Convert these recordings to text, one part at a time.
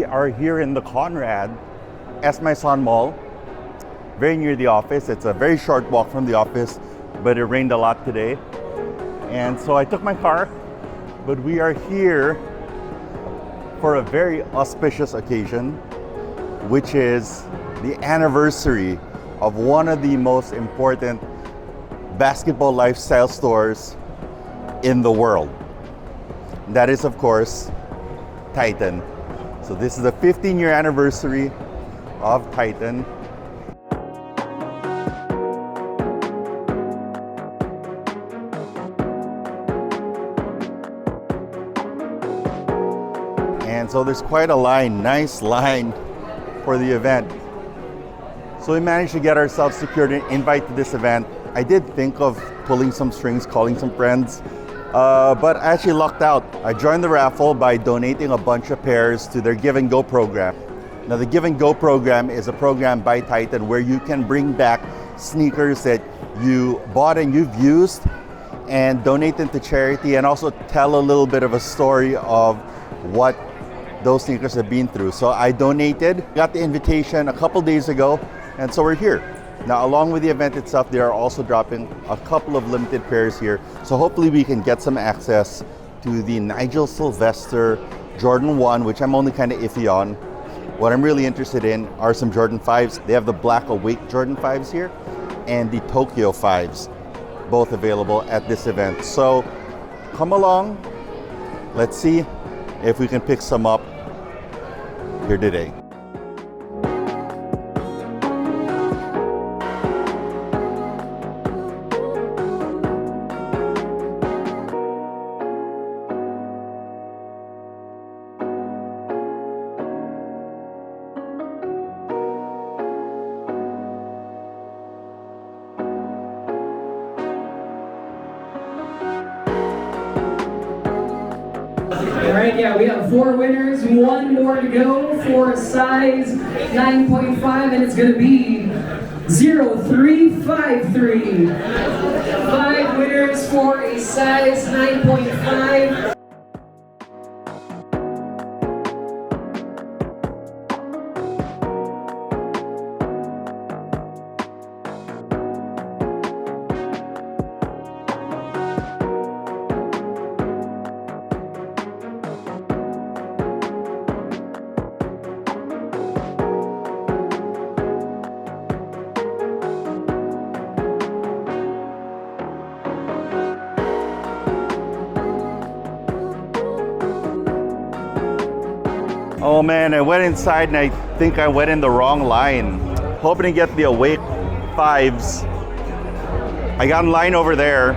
We are here in the Conrad Esmaison Mall, very near the office. It's a very short walk from the office, but it rained a lot today. And so I took my car, but we are here for a very auspicious occasion, which is the anniversary of one of the most important basketball lifestyle stores in the world. That is, of course, Titan. So this is the 15-year anniversary of Titan. And so there's quite a line, nice line for the event. So we managed to get ourselves secured an invite to this event. I did think of pulling some strings, calling some friends, but I actually lucked out. I joined the raffle by donating a bunch of pairs to their Give and Go program. Now the Give and Go program is a program by Titan where you can bring back sneakers that you bought and you've used and donate them to charity, and also tell a little bit of a story of what those sneakers have been through. So I donated, got the invitation a couple days ago, and so we're here. Now, along with the event itself, they are also dropping a couple of limited pairs here. So hopefully we can get some access to the Nigel Sylvester Jordan 1, which I'm only kind of iffy on. What I'm really interested in are some Jordan 5s. They have the Black Awake Jordan 5s here and the Tokyo 5s, both available at this event. So come along, let's see if we can pick some up here today. All right, yeah, we have 4 winners, 1 more to go for a size 9.5, and it's going to be 0353. 5 winners for a size 9.5. Oh man, I went inside and I think I went in the wrong line. Hoping to get the Awake 5s. I got in line over there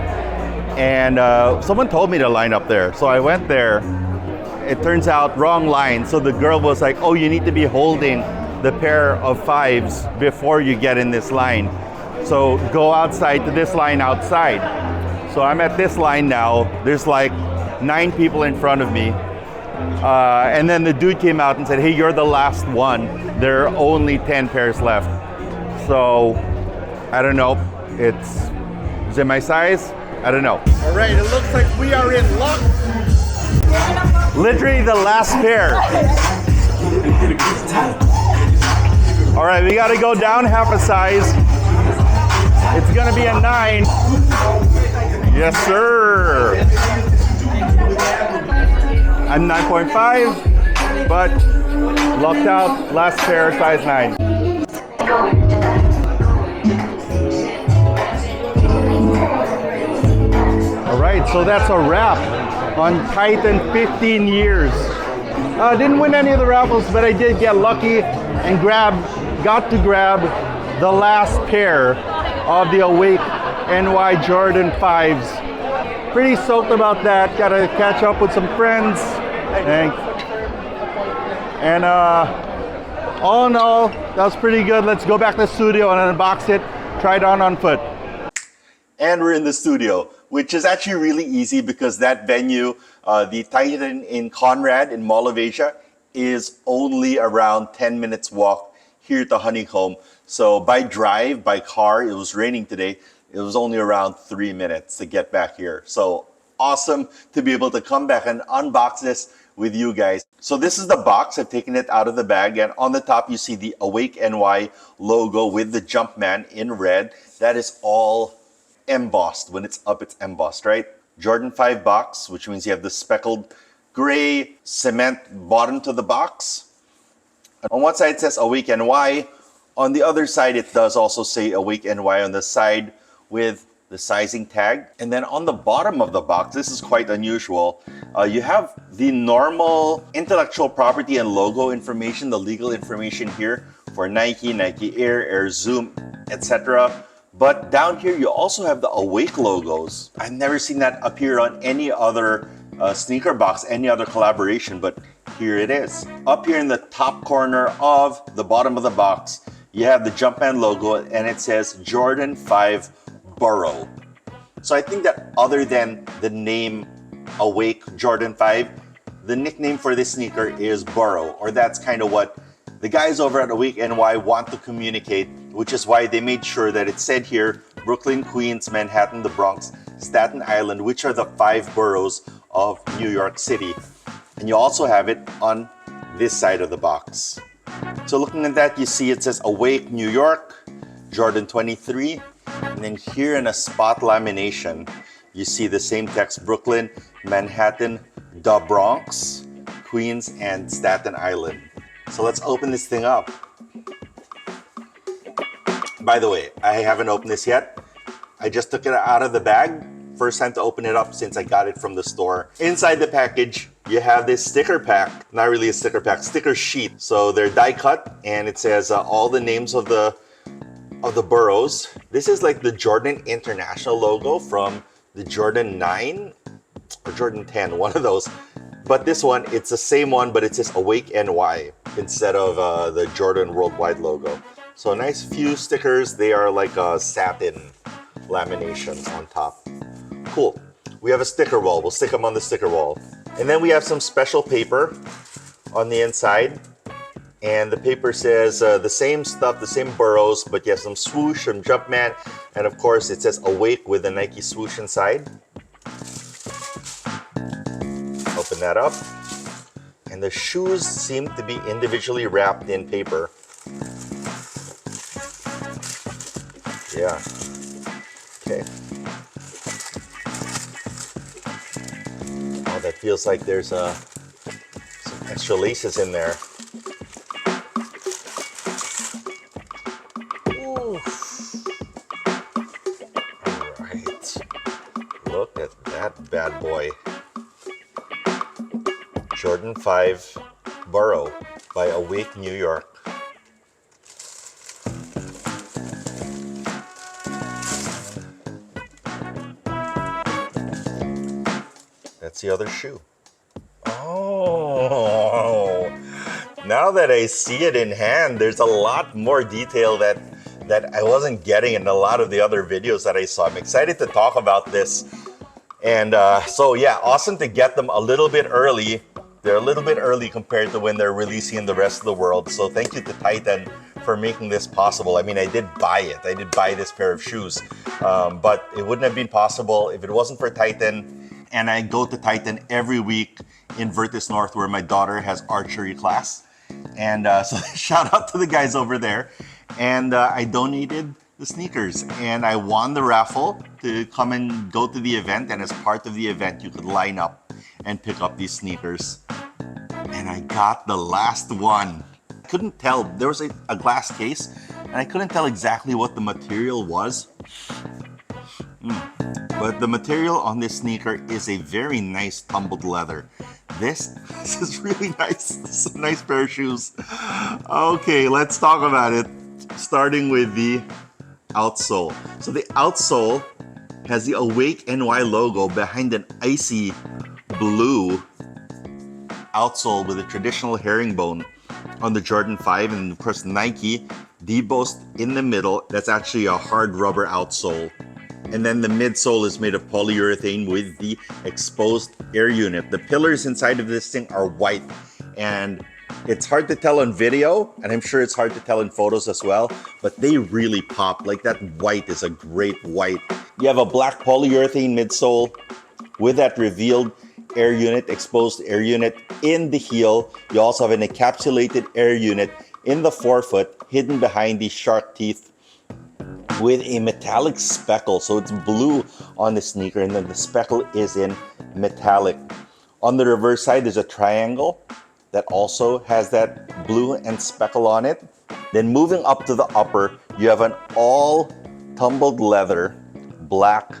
and someone told me to line up there. So I went there. It turns out wrong line. So the girl was like, oh, you need to be holding the pair of 5s before you get in this line. So go outside to this line outside. So I'm at this line now. There's like 9 people in front of me. And then the dude came out and said, hey, you're the last one. There are only 10 pairs left. So, I don't know. Is it my size? I don't know. All right, it looks like we are in luck. Literally the last pair. All right, we got to go down half a size. It's going to be a 9. Yes, sir. I'm 9.5, but locked out, last pair, size 9. All right, so that's a wrap on Titan 15 years. Didn't win any of the raffles, but I did get lucky and got to grab the last pair of the Awake NY Jordan 5s. Pretty stoked about that. Gotta catch up with some friends. Thanks. And all in all, that was pretty good. Let's go back to the studio and unbox it, try it on foot. And we're in the studio, which is actually really easy because that venue, the Titan in Conrad in Mall of Asia, is only around 10 minutes walk here to Honeycomb. So by drive, by car, it was raining today. It was only around 3 minutes to get back here. So awesome to be able to come back and unbox this with you guys. So this is the box. I've taken it out of the bag, and on the top you see the Awake NY logo with the Jumpman in red. That is all embossed. When it's up, it's embossed, right? Jordan 5 box, which means you have the speckled gray cement bottom to the box. On one side it says Awake NY. On the other side it does also say Awake NY on the side with the sizing tag. And then on the bottom of the box, this is quite unusual. You have the normal intellectual property and logo information, the legal information here for Nike, Nike Air, Air Zoom, etc. But down here, you also have the Awake logos. I've never seen that appear on any other sneaker box, any other collaboration, but here it is. Up here in the top corner of the bottom of the box, you have the Jumpman logo, and it says Jordan 5 Boro. So I think that other than the name Awake Jordan 5, the nickname for this sneaker is Boro, or that's kind of what the guys over at Awake NY want to communicate, which is why they made sure that it said here Brooklyn, Queens, Manhattan, the Bronx, Staten Island, which are the 5 boroughs of New York City. And you also have it on this side of the box. So looking at that, you see it says Awake New York, Jordan 23, and then here in a spot lamination, you see the same text, Brooklyn, Manhattan, the Bronx, Queens, and Staten Island. So let's open this thing up. By the way, I haven't opened this yet. I just took it out of the bag. First time to open it up since I got it from the store. Inside the package, you have this sticker pack. Not really a sticker pack, sticker sheet. So they're die cut, and it says all the names of the boroughs. This is like the Jordan International logo from the Jordan 9 or Jordan 10, one of those. But this one, it's the same one, but it says Awake NY instead of the Jordan Worldwide logo. So a nice few stickers. They are like a satin lamination on top. Cool. We have a sticker wall. We'll stick them on the sticker wall. And then we have some special paper on the inside. And the paper says the same stuff, the same boroughs, but you have some swoosh, some Jumpman, and of course it says Awake with the Nike swoosh inside. Open that up. And the shoes seem to be individually wrapped in paper. Yeah. Okay. Oh, that feels like there's some extra laces in there. Ooh. All right. Look at that bad boy. Jordan 5 Boro by Awake New York. That's the other shoe. Oh, now that I see it in hand, there's a lot more detail that I wasn't getting in a lot of the other videos that I saw. I'm excited to talk about this. And so yeah, awesome to get them a little bit early. They're a little bit early compared to when they're releasing in the rest of the world. So thank you to Titan for making this possible. I mean, I did buy it. I did buy this pair of shoes, but it wouldn't have been possible if it wasn't for Titan. And I go to Titan every week in Virtus North where my daughter has archery class. And so shout out to the guys over there. And I donated the sneakers and I won the raffle to come and go to the event. And as part of the event, you could line up and pick up these sneakers. And I got the last one. I couldn't tell. There was a glass case and I couldn't tell exactly what the material was. But the material on this sneaker is a very nice tumbled leather. This is really nice. This is a nice pair of shoes. Okay, let's talk about it. Starting with the outsole. So the outsole has the Awake NY logo behind an icy blue outsole with a traditional herringbone on the Jordan 5, and of course Nike debossed in the middle. That's actually a hard rubber outsole. And then the midsole is made of polyurethane with the exposed air unit. The pillars inside of this thing are white, and it's hard to tell on video, and I'm sure it's hard to tell in photos as well, but they really pop. Like that white is a great white. You have a black polyurethane midsole with that revealed air unit, exposed air unit in the heel. You also have an encapsulated air unit in the forefoot, hidden behind these shark teeth with a metallic speckle. So it's blue on the sneaker, and then the speckle is in metallic. On the reverse side, there's a triangle that also has that blue and speckle on it. Then moving up to the upper, you have an all tumbled leather black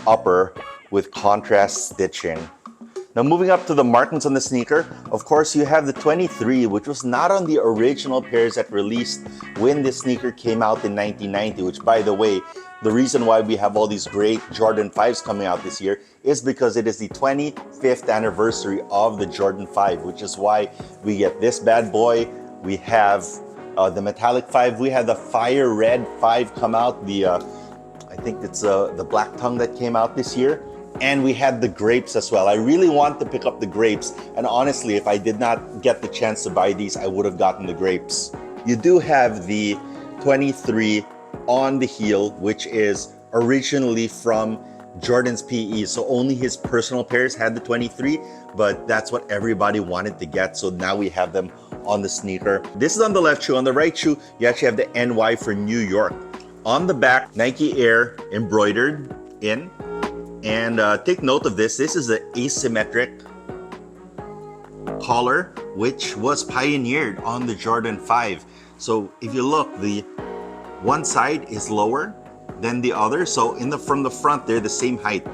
upper with contrast stitching. Now moving up to the markings on the sneaker, of course you have the 23, which was not on the original pairs that released when this sneaker came out in 1990, which by the way, the reason why we have all these great Jordan 5s coming out this year is because it is the 25th anniversary of the Jordan 5, which is why we get this bad boy. We have the metallic 5, we had the fire red 5 come out, I think it's the black tongue that came out this year. And we had the grapes as well. I really want to pick up the grapes. And honestly, if I did not get the chance to buy these, I would have gotten the grapes. You do have the 23 on the heel, which is originally from Jordan's PE. So only his personal pairs had the 23, but that's what everybody wanted to get. So now we have them on the sneaker. This is on the left shoe. On the right shoe, you actually have the NY for New York. On the back, Nike Air embroidered in. And take note of this. This is the asymmetric collar, which was pioneered on the Jordan 5. So if you look, the one side is lower than the other. So from the front, they're the same height.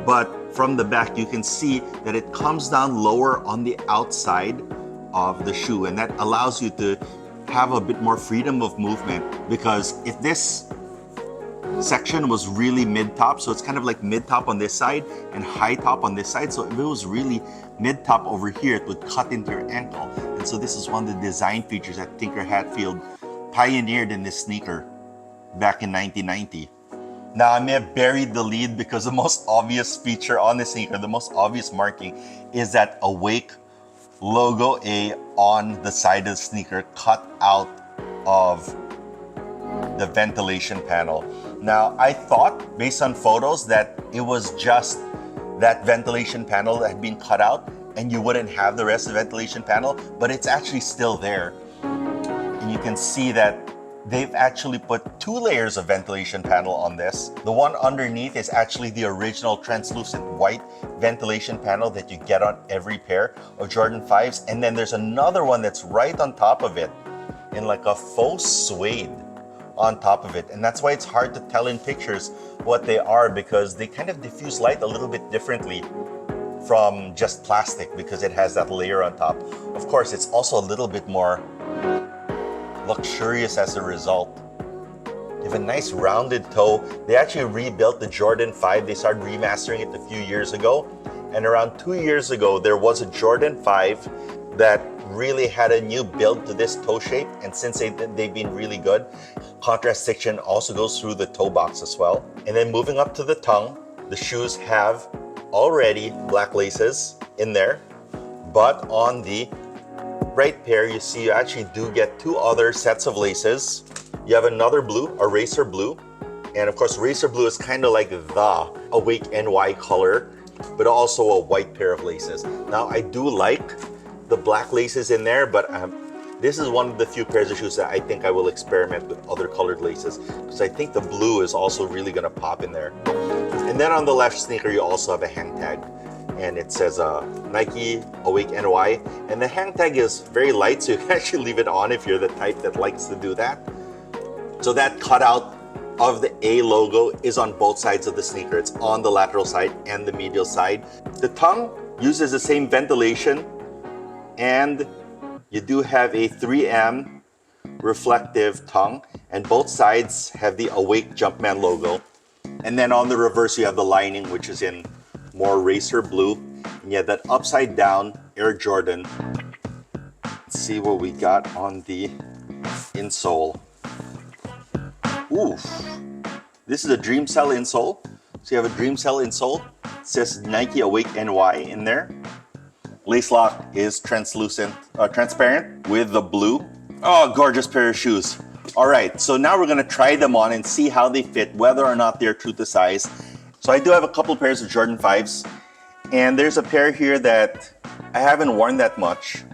But from the back, you can see that it comes down lower on the outside of the shoe. And that allows you to have a bit more freedom of movement, because if this section was really mid-top, so it's kind of like mid-top on this side and high-top on this side. So if it was really mid-top over here, it would cut into your ankle. And so this is one of the design features that Tinker Hatfield pioneered in this sneaker back in 1990. Now I may have buried the lead because the most obvious feature on the sneaker, the most obvious marking, is that Awake logo A on the side of the sneaker cut out of the ventilation panel. Now, I thought, based on photos, that it was just that ventilation panel that had been cut out and you wouldn't have the rest of the ventilation panel, but it's actually still there. And you can see that they've actually put 2 layers of ventilation panel on this. The one underneath is actually the original translucent white ventilation panel that you get on every pair of Jordan 5s. And then there's another one that's right on top of it in like a faux suede on top of it. And that's why it's hard to tell in pictures what they are, because they kind of diffuse light a little bit differently from just plastic because it has that layer on top. Of course, it's also a little bit more luxurious as a result. You have a nice rounded toe. They actually rebuilt the Jordan 5. They started remastering it a few years ago. And around 2 years ago, there was a Jordan 5 that really had a new build to this toe shape, and since they've been really good. Contrast stitching also goes through the toe box as well. And then moving up to the tongue, the shoes have already black laces in there, but on the right pair, you see you actually do get 2 other sets of laces. You have another blue, a racer blue, and of course racer blue is kind of like the Awake NY color, but also a white pair of laces. Now I do like the black laces in there, but this is one of the few pairs of shoes that I think I will experiment with other colored laces, because I think the blue is also really gonna pop in there. And then on the left sneaker, you also have a hang tag, and it says Nike Awake NY, and the hang tag is very light, so you can actually leave it on if you're the type that likes to do that. So that cutout of the A logo is on both sides of the sneaker. It's on the lateral side and the medial side. The tongue uses the same ventilation, and you do have a 3M reflective tongue, and both sides have the Awake Jumpman logo. And then on the reverse, you have the lining, which is in more racer blue, and you have that upside down Air Jordan. Let's see what we got on the insole. Oof, this is a Dream Cell insole. So you have a Dream Cell insole. It says Nike Awake NY in there. Lace lock is transparent with the blue. Oh, gorgeous pair of shoes. All right, so now we're gonna try them on and see how they fit, whether or not they're true to size. So I do have a couple pairs of Jordan 5s, And there's a pair here that I haven't worn that much,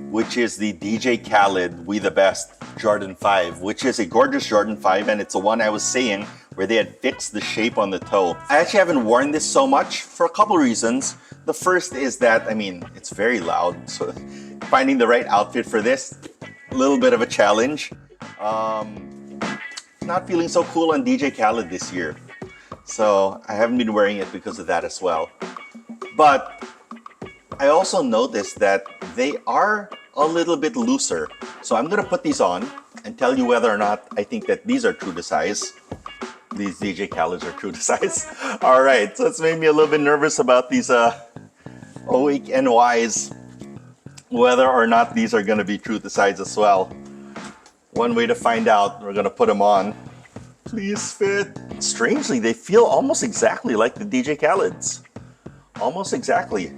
which is the DJ Khaled We The Best Jordan 5, which is a gorgeous Jordan 5, and it's the one I was saying where they had fixed the shape on the toe. I actually haven't worn this so much for a couple reasons. The first is that, I mean, it's very loud, so finding the right outfit for this, a little bit of a challenge. Not feeling so cool on DJ Khaled this year, so I haven't been wearing it because of that as well. But I also noticed that they are a little bit looser. So I'm gonna put these on and tell you whether or not I think that these are true to size. These DJ Khaled's are true to size. All right, so it's made me a little bit nervous about these Awake NYs, whether or not these are gonna be true to size as well. One way to find out, we're gonna put them on. Please fit. Strangely, they feel almost exactly like the DJ Khaled's. Almost exactly.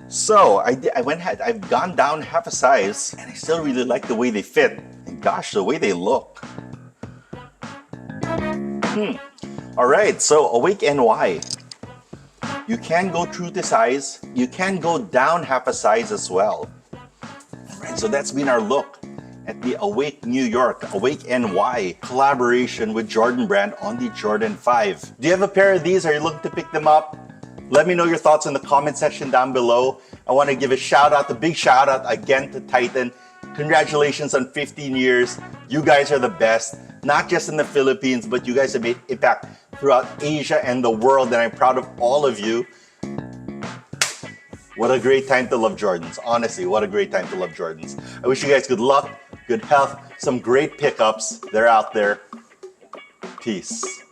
So I've gone down half a size, and I still really like the way they fit. And gosh, the way they look. All right, so Awake NY. You can go true to size. You can go down half a size as well. All right, so that's been our look at the Awake New York, Awake NY collaboration with Jordan Brand on the Jordan 5. Do you have a pair of these? Are you looking to pick them up? Let me know your thoughts in the comment section down below. I want to give a big shout out again to Titan. Congratulations on 15 years. You guys are the best, not just in the Philippines, but you guys have made impact throughout Asia and the world, and I'm proud of all of you. What a great time to love Jordans. Honestly, what a great time to love Jordans. I wish you guys good luck, good health, some great pickups. They're out there. Peace.